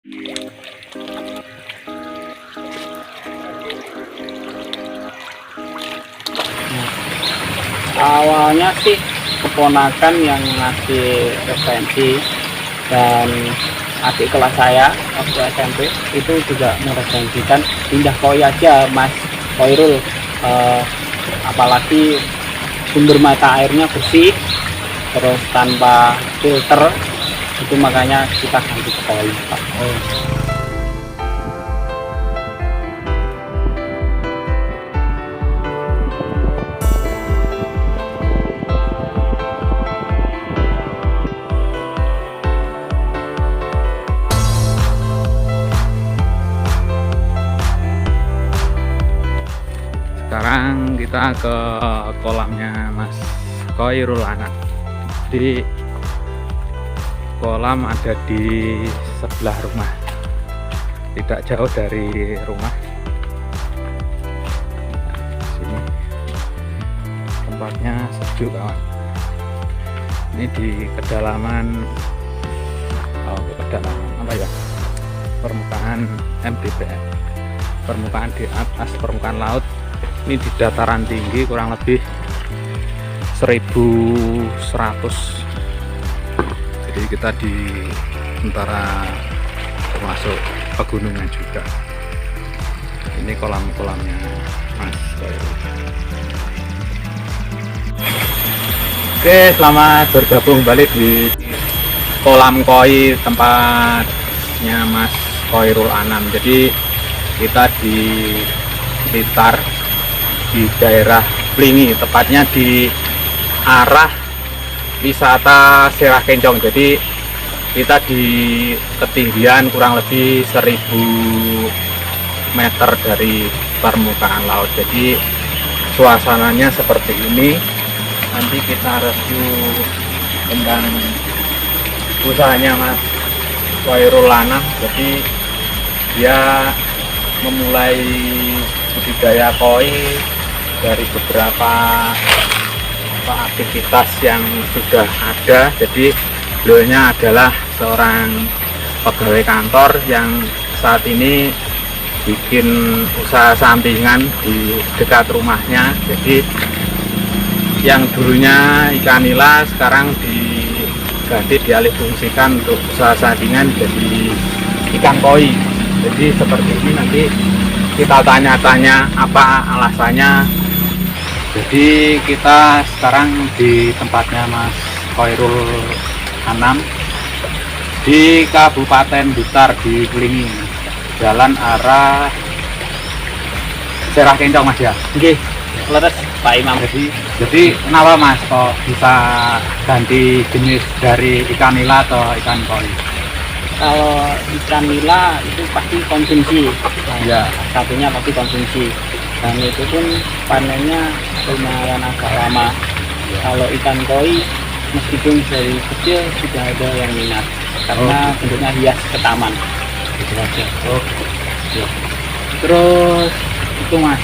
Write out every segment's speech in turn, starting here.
Awalnya sih keponakan yang ngasih referensi, dan adik kelas saya waktu SMP itu juga mereferensikan pindah koi aja Mas Koirul, apalagi sumber mata airnya bersih terus tanpa filter, itu makanya kita ganti ke koi, Pak. Sekarang kita ke kolamnya Mas Koirul Anam. Di kolam ada di sebelah rumah, tidak jauh dari rumah. Sini tempatnya sejuk kawan. Ini di kedalaman apa ya, permukaan MDPL, permukaan di atas permukaan laut. Ini di dataran tinggi kurang lebih 1100. Jadi kita di antara termasuk pegunungan juga. Ini kolam-kolamnya Mas Koirul. Oke, selamat bergabung kembali di kolam koi tempatnya Mas Koirul Anam. Jadi kita di Blitar, di daerah Plingi, tepatnya di arah wisata Serah Kencong. Jadi kita di ketinggian kurang lebih 1000 meter dari permukaan laut. Jadi suasananya seperti ini. Nanti kita review tentang usahanya Mas Koirul Anam. Jadi dia memulai budidaya koi dari beberapa aktivitas yang sudah ada. Jadi beliaunya adalah seorang pegawai kantor yang saat ini bikin usaha sampingan di dekat rumahnya. Jadi yang dulunya ikan nila sekarang diganti, dialihfungsikan untuk usaha sampingan jadi ikan koi. Jadi seperti ini, nanti kita tanya-tanya apa alasannya. Jadi kita sekarang di tempatnya Mas Koirul Anam di Kabupaten Blitar, di Plingi, jalan arah Serah Kencong Mas ya. Oke, leres Pak Imam. Jadi kenapa Mas kok bisa ganti jenis dari ikan nila atau ikan koi? Kalau ikan nila itu pasti konsumsi, Ya. satunya pasti konsumsi, dan itu pun panennya lumayan agak lama. Kalau ikan koi meskipun dari kecil sudah ada yang minat karena bentuknya hias ke taman, gitu aja. Ya. Terus itu Mas,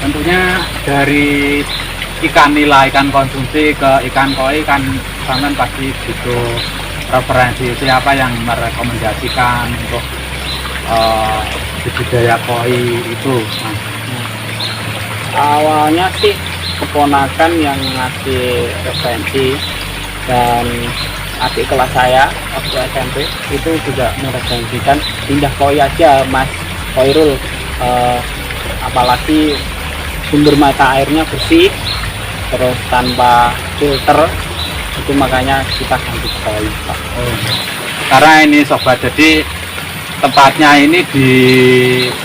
Tentunya dari ikan nila, ikan konsumsi ke ikan koi kan sampean pasti butuh referensi. Siapa yang merekomendasikan untuk budidaya koi itu Mas? awalnya sih keponakan yang ngasih referensi, dan adik kelas saya waktu SMP itu juga mereferensikan pindah koi aja Mas Koirul, apalagi sumber mata airnya bersih terus tanpa filter, itu makanya kita ganti ke koi, Pak. Karena ini sobat, jadi tempatnya ini di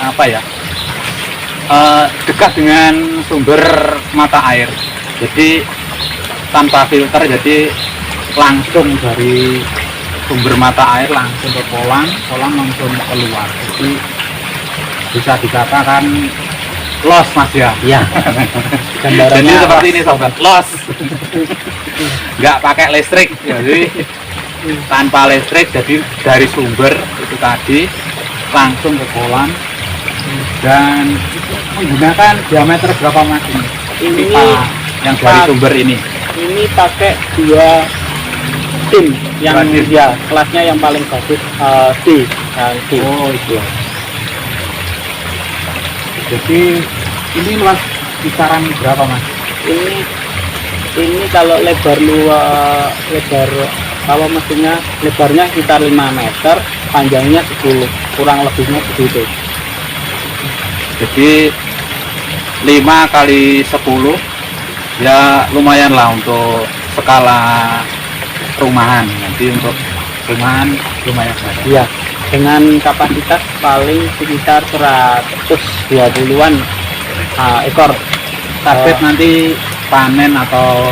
apa ya, dekat dengan sumber mata air, jadi tanpa filter, jadi langsung dari sumber mata air langsung ke kolam langsung keluar. Jadi bisa dikatakan los Mas ya. Iya. Jadi seperti ini sobat, los. Nggak pakai listrik, jadi tanpa listrik, jadi dari sumber itu tadi langsung ke kolam, dan menggunakan diameter berapa Mas ini? Ini Pipa yang dari sumber ini. Ini pakai 2 tim yang Kelas D. ya kelasnya yang paling bagus D. D. Oh itu. Jadi ini luas kisaran berapa mas? Ini kalau lebar kalau mesinnya lebarnya sekitar 5 meter, panjangnya 10, kurang lebihnya begitu. Jadi 5 kali 10 ya lumayan lah untuk skala rumahan. Nanti untuk rumahan lumayan lah. Iya, dengan kapasitas paling sekitar 120-an ekor. Target nanti panen atau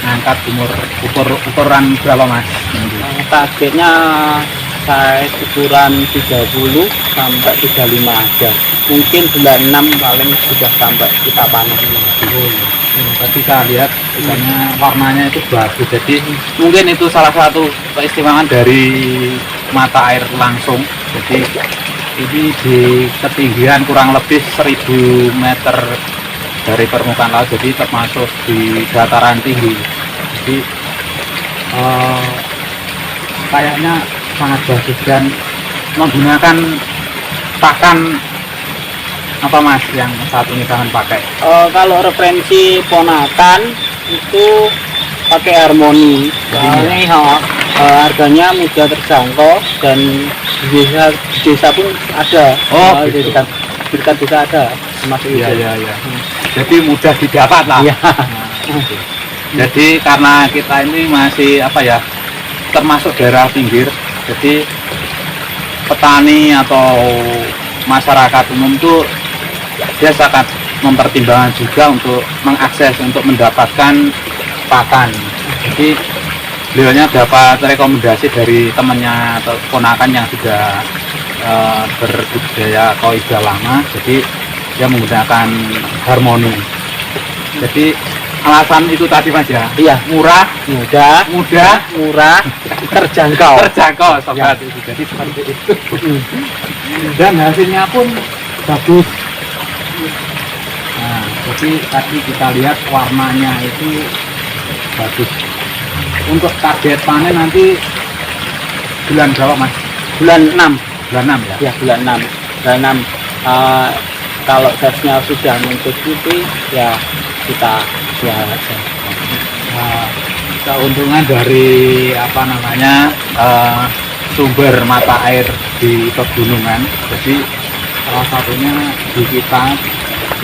ngangkat ukuran berapa mas? Targetnya saya ukuran 30 sampai 35 aja. Mungkin bulan 6 paling sudah sampai kita panen. Tadi saya lihat ikannya warnanya itu bagus, jadi mungkin itu salah satu keistimewaan dari mata air langsung. Jadi ini di ketinggian kurang lebih 1000 meter dari permukaan laut, jadi termasuk di dataran tinggi. Jadi kayaknya sangat bagus dan menggunakan pakan apa mas yang saat ini kalian pakai? Kalau referensi ponakan itu pakai Harmoni. Soalnya harganya mudah terjangkau dan di desa pun ada. Oh, di gitu. dekat desa ada, termasuk itu. Iya. Jadi mudah didapat lah. Iya. Jadi karena kita ini masih apa ya, termasuk daerah pinggir, jadi petani atau masyarakat umum tuh dia sangat mempertimbangkan juga untuk mengakses untuk mendapatkan pakan. Jadi beliaunya dapat rekomendasi dari temannya atau ponakan yang sudah berbudidaya koi sudah lama, jadi dia menggunakan Harmoni. Jadi alasan itu tadi mas ya, Iya, murah, mudah, terjangkau. sobat. Jadi seperti itu. Dan hasilnya pun bagus. Nah, jadi tadi kita lihat warnanya itu bagus. Untuk target panen nanti bulan berapa mas? Bulan 6. Bulan 6 ya? Ya, bulan 6. Kalau gasnya sudah mencukupi, ya kita jual aja. Nah, keuntungan dari apa namanya sumber mata air di pegunungan, jadi salah satunya di kita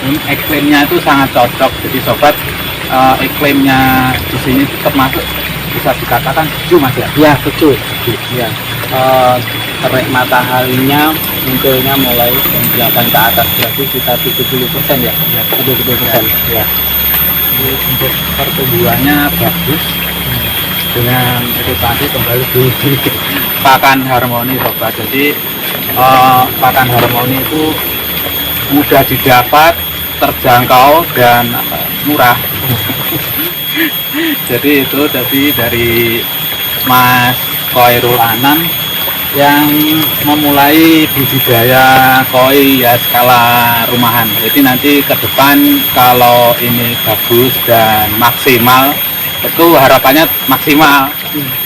ini iklimnya itu sangat cocok. Jadi sobat, iklimnya di sini termasuk bisa dikatakan sejuk mas ya? Ya, betul. Ya. Terik mataharinya munculnya mulai jam 8 ke atas, berarti sekitar 70% ya. 70%. Ya. Jadi untuk pertumbuhannya bagus. Dengan itu tadi kembali di pakan Harmoni sobat. Jadi pakan Harmoni itu mudah didapat, terjangkau dan murah. Jadi itu dari Mas Khoirul Anam yang memulai budidaya koi ya skala rumahan. Jadi nanti ke depan kalau ini bagus dan maksimal, itu harapannya maksimal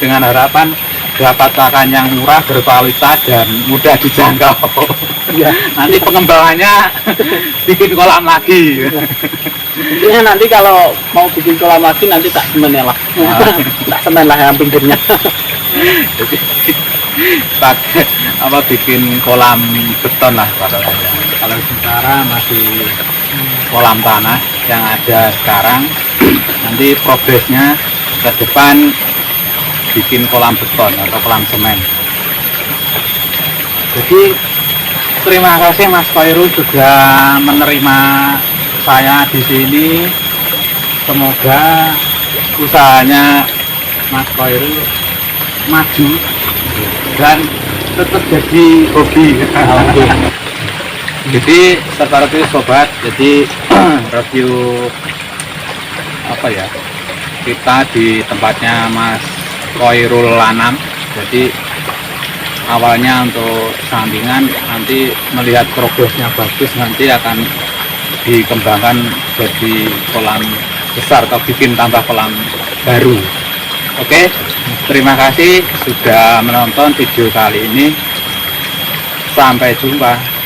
dengan harapan dapat pakan yang murah, berkualitas dan mudah dijangkau. Ya. Nanti pengembangannya bikin kolam lagi. Intinya nanti kalau mau bikin kolam lagi nanti tak semen ya lah. Tak semen lah yang pinggirnya. Jadi pakai apa bikin kolam beton lah padahal ya. Kalau sementara masih kolam tanah yang ada sekarang, nanti progresnya ke depan bikin kolam beton atau kolam semen. Jadi terima kasih Mas Khoirul sudah menerima saya di sini. Semoga usahanya Mas Khoirul maju dan tetap jadi hobi. Jadi seperti sobat, jadi review apa ya, kita di tempatnya Mas Khoirul Anam. Jadi awalnya untuk sampingan, nanti melihat progresnya bagus, nanti akan dikembangkan jadi kolam besar atau bikin tambah kolam baru. Oke, terima kasih sudah menonton video kali ini. Sampai jumpa.